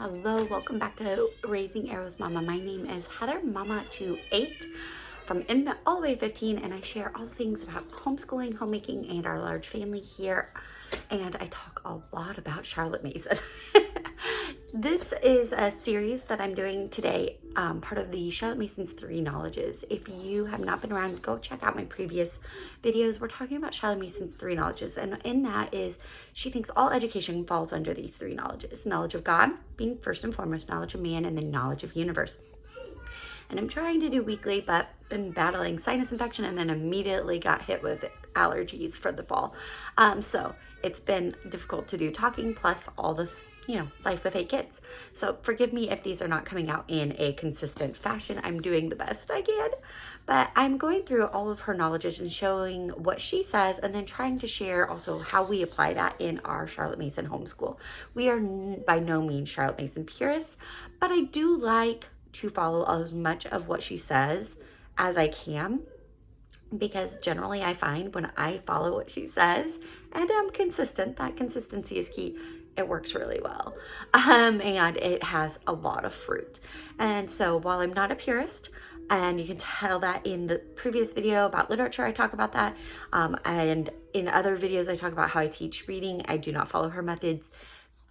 Hello, welcome back to Raising Arrows Mama. My name is Heather, Mama to 8 from infant all the way 15, and I share all things about homeschooling, homemaking, and our large family here. And I talk a lot about Charlotte Mason. This is a series that I'm doing today, part of the Charlotte Mason's 3 Knowledges. If you have not been around, go check out my previous videos. We're talking about Charlotte Mason's 3 Knowledges, and in that is she thinks all education falls under these 3 knowledges. Knowledge of God being first and foremost, knowledge of man, and then knowledge of universe. And I'm trying to do weekly, but been battling sinus infection and then immediately got hit with allergies for the fall. So it's been difficult to do talking, plus all the life with 8 kids. So forgive me if these are not coming out in a consistent fashion. I'm doing the best I can, but I'm going through all of her knowledges and showing what she says, and then trying to share also how we apply that in our Charlotte Mason homeschool. We are by no means Charlotte Mason purists, but I do like to follow as much of what she says as I can, because generally I find when I follow what she says and I'm consistent, that consistency is key. It works really well, and it has a lot of fruit. And so while I'm not a purist, and you can tell that in the previous video about literature, I talk about that, and in other videos I talk about how I teach reading. I do not follow her methods.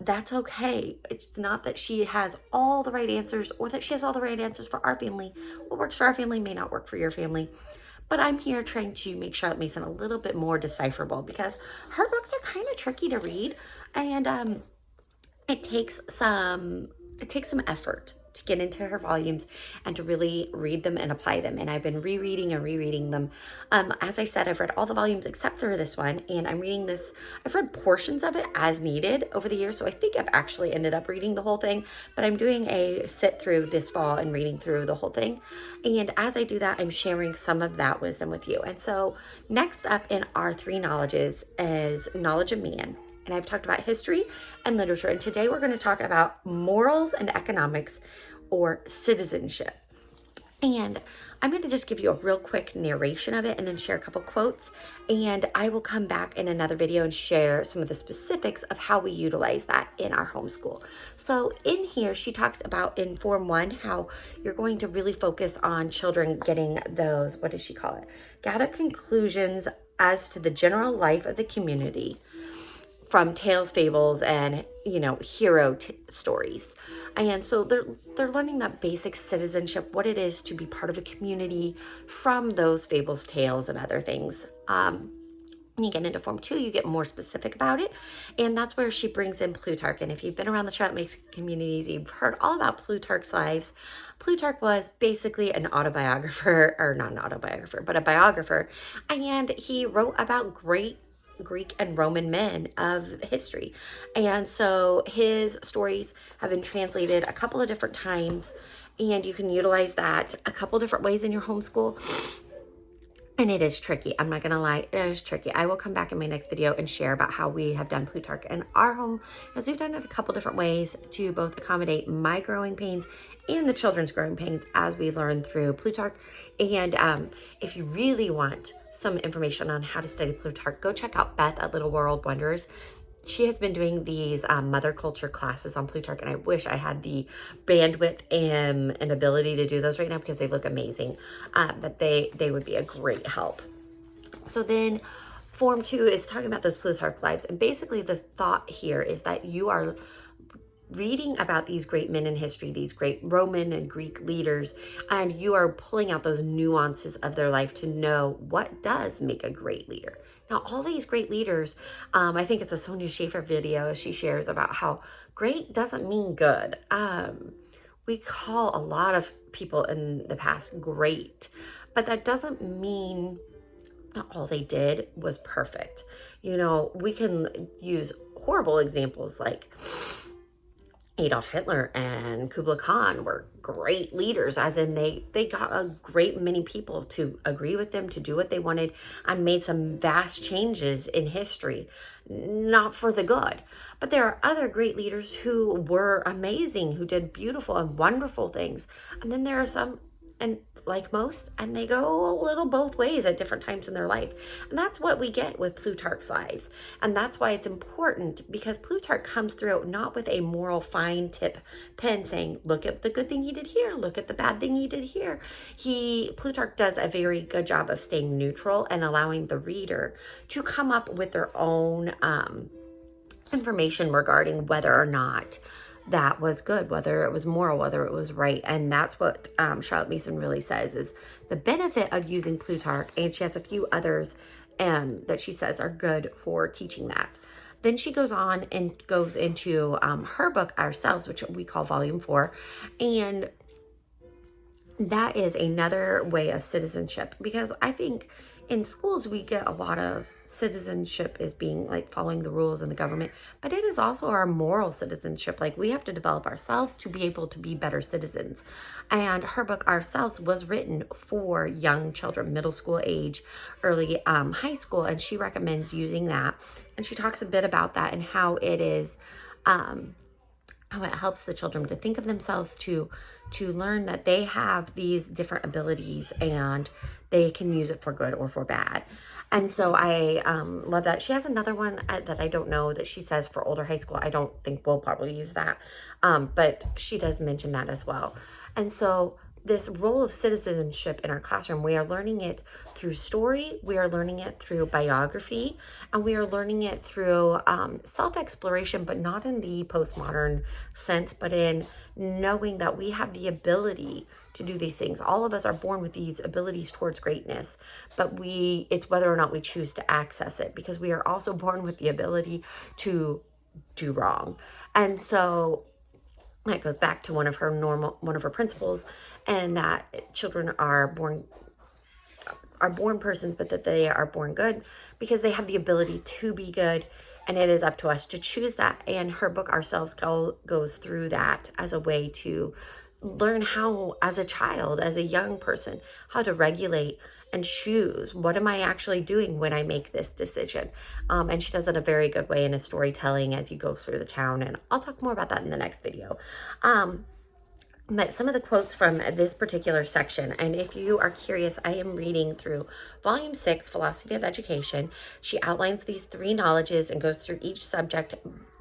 That's okay. It's not that she has all the right answers or that she has all the right answers for our family. What works for our family may not work for your family. But I'm here trying to make Charlotte Mason a little bit more decipherable, because her books are kind of tricky to read, and it takes some effort to get into her volumes and to really read them and apply them. And I've been rereading and rereading them. As I said, I've read all the volumes except for this one, and I'm reading this. I've read portions of it as needed over the years, so I think I've actually ended up reading the whole thing, but I'm doing a sit through this fall and reading through the whole thing. And as I do that, I'm sharing some of that wisdom with you. And so next up in our 3 knowledges is knowledge of man. And I've talked about history and literature. And today we're going to talk about morals and economics, or citizenship. And I'm going to just give you a real quick narration of it and then share a couple quotes. And I will come back in another video and share some of the specifics of how we utilize that in our homeschool. So in here, she talks about in Form 1, how you're going to really focus on children getting those, what does she call it? Gather conclusions as to the general life of the community from tales, fables, and hero stories. And so they're learning that basic citizenship, what it is to be part of a community from those fables, tales, and other things. When you get into Form 2, you get more specific about it, and that's where she brings in Plutarch. And if you've been around the Charlotte Mason communities, you've heard all about Plutarch's lives. Plutarch was basically an autobiographer, or not an autobiographer, but a biographer, and he wrote about great Greek and Roman men of history. And so his stories have been translated a couple of different times, and you can utilize that a couple different ways in your homeschool. And it is tricky. I'm not going to lie. It is tricky. I will come back in my next video and share about how we have done Plutarch in our home, as we've done it a couple different ways to both accommodate my growing pains and the children's growing pains as we learn through Plutarch. And if you really want some information on how to study Plutarch, go check out Beth at Little World Wonders. She has been doing these mother culture classes on Plutarch, and I wish I had the bandwidth and ability to do those right now, because they look amazing, but they would be a great help. So then Form 2 is talking about those Plutarch lives, and basically the thought here is that you are reading about these great men in history, these great Roman and Greek leaders, and you are pulling out those nuances of their life to know what does make a great leader. Now, all these great leaders, I think it's a Sonia Schaefer video, she shares about how great doesn't mean good. We call a lot of people in the past great, but that doesn't mean that all they did was perfect. We can use horrible examples like Adolf Hitler and Kublai Khan were great leaders, as in they got a great many people to agree with them, to do what they wanted, and made some vast changes in history, not for the good. But there are other great leaders who were amazing, who did beautiful and wonderful things. And then there are some and like most, and they go a little both ways at different times in their life. And that's what we get with Plutarch's lives. And that's why it's important, because Plutarch comes through not with a moral fine tip pen saying, look at the good thing he did here, look at the bad thing he did here. Plutarch does a very good job of staying neutral and allowing the reader to come up with their own information regarding whether or not that was good, whether it was moral, whether it was right. And that's what Charlotte Mason really says is the benefit of using Plutarch. And she has a few others that she says are good for teaching that. Then she goes on and goes into her book, Ourselves, which we call Volume 4. And that is another way of citizenship, because I think in schools we get a lot of citizenship as being like following the rules in the government, but it is also our moral citizenship. Like, we have to develop ourselves to be able to be better citizens. And her book Ourselves was written for young children, middle school age, early high school, and she recommends using that. And she talks a bit about that and how it is how it helps the children to think of themselves, to learn that they have these different abilities and they can use it for good or for bad. And so I love that. She has another one that I don't know that she says for older high school. I don't think we'll probably use that, but she does mention that as well. And so this role of citizenship in our classroom, we are learning it through story, we are learning it through biography, and we are learning it through self-exploration, but not in the postmodern sense, but in knowing that we have the ability to do these things. All of us are born with these abilities towards greatness, but it's whether or not we choose to access it, because we are also born with the ability to do wrong. And so that goes back to one of her principles, and that children are born persons, but that they are born good because they have the ability to be good, and it is up to us to choose that. And her book Ourselves goes through that as a way to learn how, as a child, as a young person, how to regulate and choose, what am I actually doing when I make this decision? And she does it a very good way in a storytelling as you go through the town. And I'll talk more about that in the next video. But some of the quotes from this particular section, and if you are curious, I am reading through Volume 6, Philosophy of Education. She outlines these 3 knowledges and goes through each subject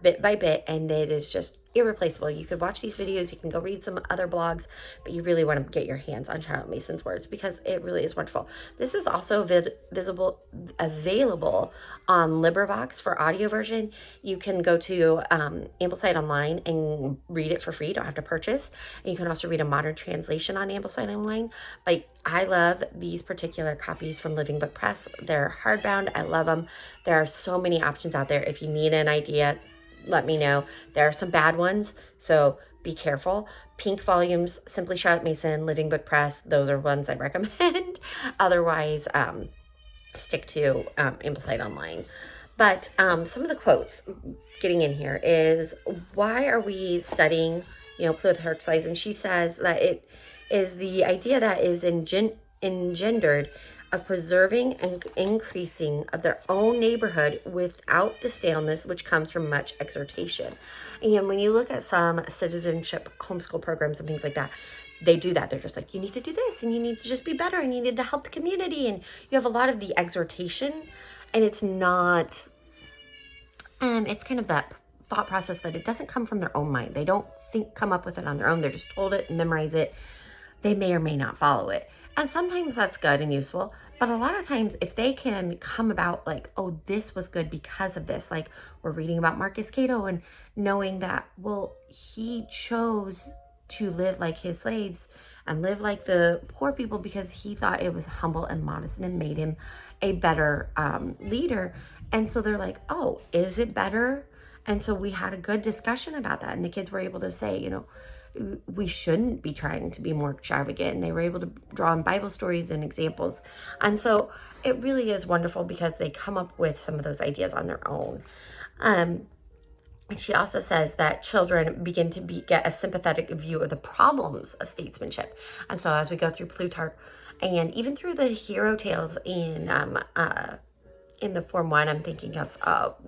bit by bit, and it is just irreplaceable. You could watch these videos, you can go read some other blogs, but you really want to get your hands on Charlotte Mason's words because it really is wonderful. This is also available on LibriVox for audio version. You can go to Ambleside Online and read it for free. You don't have to purchase. And you can also read a modern translation on Ambleside Online. But I love these particular copies from Living Book Press. They're hardbound. I love them. There are so many options out there. If you need an idea, let me know. There are some bad ones, so be careful. Pink volumes, Simply Charlotte Mason, Living Book Press, those are ones I recommend. Otherwise, stick to Ambleside Online. But some of the quotes getting in here is, why are we studying, Plutarch's Lives? And she says that it is the idea that is engendered of preserving and increasing of their own neighborhood without the staleness which comes from much exhortation. And when you look at some citizenship homeschool programs and things like that, they do that. They're just like, you need to do this, and you need to just be better, and you need to help the community. And you have a lot of the exhortation, and it's not, it's kind of that thought process that it doesn't come from their own mind. They don't come up with it on their own. They're just told it and memorize it. They may or may not follow it. And sometimes that's good and useful, but a lot of times if they can come about like, oh, this was good because of this, like we're reading about Marcus Cato and knowing that, well, he chose to live like his slaves and live like the poor people because he thought it was humble and modest and it made him a better leader. And so they're like, oh, is it better? And so we had a good discussion about that. And the kids were able to say, we shouldn't be trying to be more extravagant. And they were able to draw in Bible stories and examples. And so it really is wonderful because they come up with some of those ideas on their own. And she also says that children begin to get a sympathetic view of the problems of statesmanship. And so as we go through Plutarch and even through the hero tales in the Form 1, I'm thinking of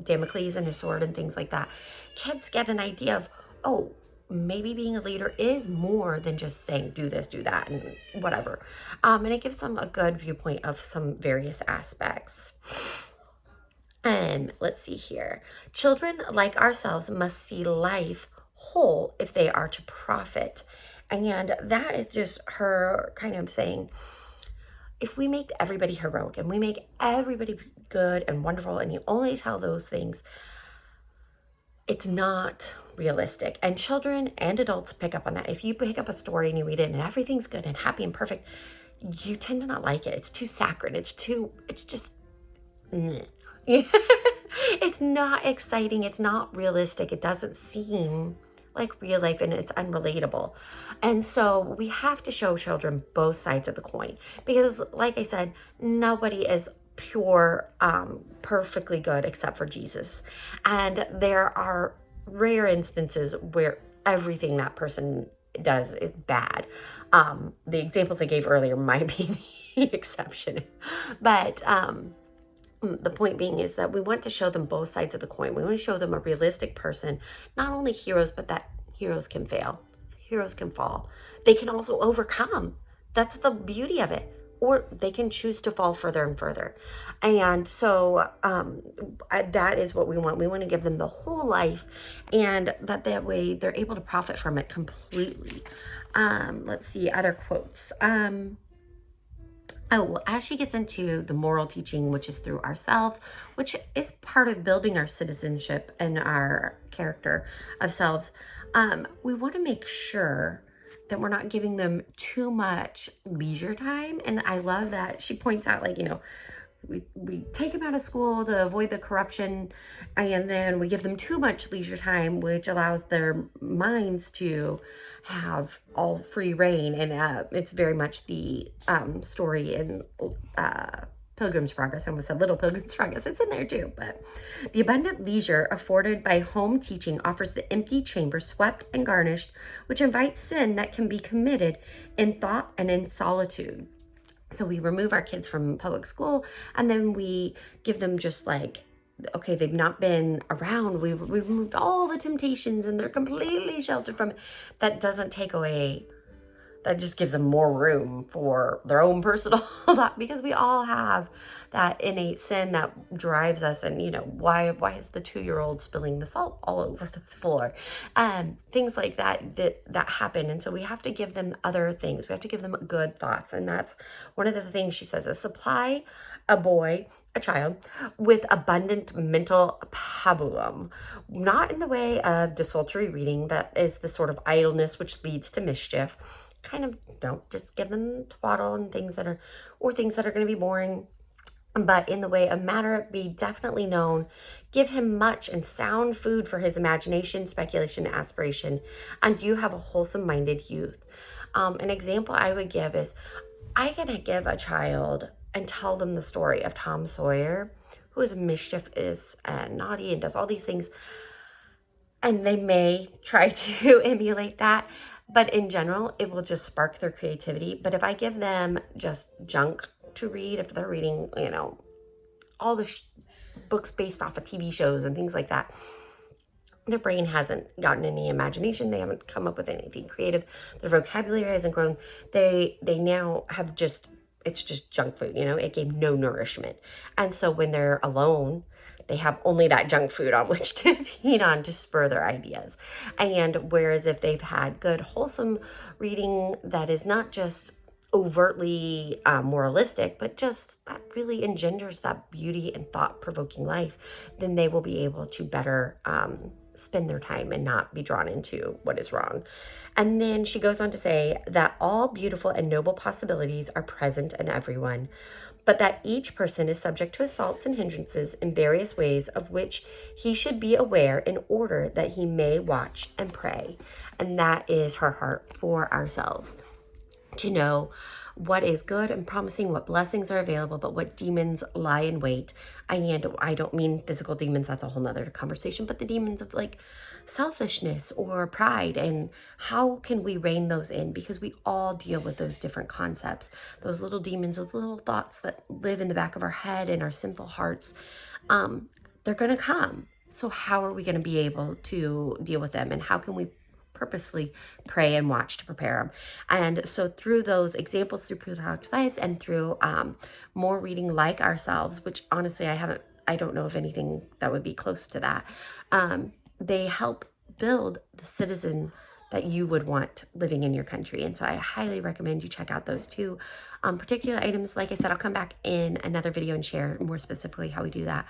Damocles and his sword and things like that. Kids get an idea of, oh, maybe being a leader is more than just saying do this, do that, and whatever. And it gives them a good viewpoint of some various aspects. And let's see here. Children, like ourselves, must see life whole if they are to profit. And that is just her kind of saying, if we make everybody heroic and we make everybody good and wonderful, and you only tell those things, it's not realistic. And children and adults pick up on that. If you pick up a story and you read it and everything's good and happy and perfect, you tend to not like it. It's too saccharine. It's just, it's not exciting. It's not realistic. It doesn't seem like real life, and it's unrelatable. And so we have to show children both sides of the coin, because like I said, nobody is pure, perfectly good except for Jesus. And there are rare instances where everything that person does is bad. The examples I gave earlier might be the exception. But the point being is that we want to show them both sides of the coin. We want to show them a realistic person, not only heroes, but that heroes can fail, heroes can fall. They can also overcome. That's the beauty of it. Or they can choose to fall further and further. And so that is what we want. We want to give them the whole life, and that way they're able to profit from it completely. Let's see, other quotes. Oh, as she gets into the moral teaching, which is through ourselves, which is part of building our citizenship and our character of selves, we want to make sure that we're not giving them too much leisure time. And I love that she points out, like, we take them out of school to avoid the corruption, and then we give them too much leisure time, which allows their minds to have all free reign. And it's very much the story in Pilgrim's Progress. I almost said Little Pilgrim's Progress. It's in there too. But the abundant leisure afforded by home teaching offers the empty chamber swept and garnished, which invites sin that can be committed in thought and in solitude. So we remove our kids from public school, and then we give them just like, okay, they've not been around. We've removed all the temptations and they're completely sheltered from it. That doesn't take away, that just gives them more room for their own personal thought, because we all have that innate sin that drives us. And why is the 2-year-old spilling the salt all over the floor? Things like that happen. And so we have to give them other things. We have to give them good thoughts. And that's one of the things she says is supply a child with abundant mental pabulum, not in the way of desultory reading that is the sort of idleness which leads to mischief. Kind of don't just give them twaddle and things that are going to be boring, but in the way of matter be definitely known. Give him much and sound food for his imagination, speculation, aspiration, and you have a wholesome minded youth. An example I would give is, I can give a child and tell them the story of Tom Sawyer, who is mischievous and naughty and does all these things, and they may try to emulate that. But in general, it will just spark their creativity. But if I give them just junk to read, if they're reading, all the books based off of TV shows and things like that, their brain hasn't gotten any imagination. They haven't come up with anything creative. Their vocabulary hasn't grown. They now have it's just junk food. It gave no nourishment. And so when they're alone, they have only that junk food on which to feed on to spur their ideas. And whereas if they've had good, wholesome reading that is not just overtly moralistic, but just that really engenders that beauty and thought-provoking life, then they will be able to better spend their time and not be drawn into what is wrong. And then she goes on to say that all beautiful and noble possibilities are present in everyone, but that each person is subject to assaults and hindrances in various ways of which he should be aware in order that he may watch and pray. And that is her heart for ourselves, to know what is good and promising, what blessings are available, but what demons lie in wait. And I don't mean physical demons, that's a whole nother conversation, but the demons of like selfishness or pride, and how can we rein those in? Because we all deal with those different concepts, those little demons, those little thoughts that live in the back of our head and our sinful hearts. They're going to come. So how are we going to be able to deal with them? And how can we purposely pray and watch to prepare them. And so through those examples, through Plutarch's Lives and through more reading like ourselves, which honestly I don't know of anything that would be close to that, they help build the citizen that you would want living in your country. And so I highly recommend you check out those two particular items. Like I said, I'll come back in another video and share more specifically how we do that.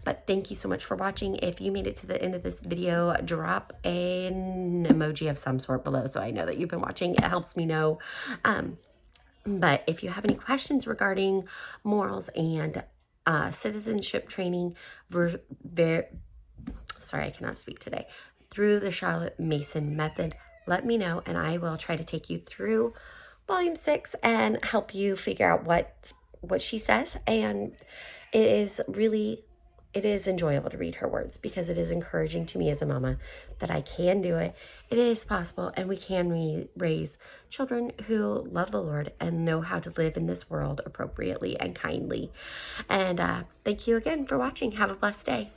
But thank you so much for watching. If you made it to the end of this video, drop an emoji of some sort below so I know that you've been watching. It helps me know. But if you have any questions regarding morals and citizenship training, sorry, I cannot speak today, through the Charlotte Mason method, let me know and I will try to take you through volume 6 and help you figure out what she says. And it is enjoyable to read her words because it is encouraging to me as a mama that I can do it. It is possible, and we can raise children who love the Lord and know how to live in this world appropriately and kindly. And thank you again for watching. Have a blessed day.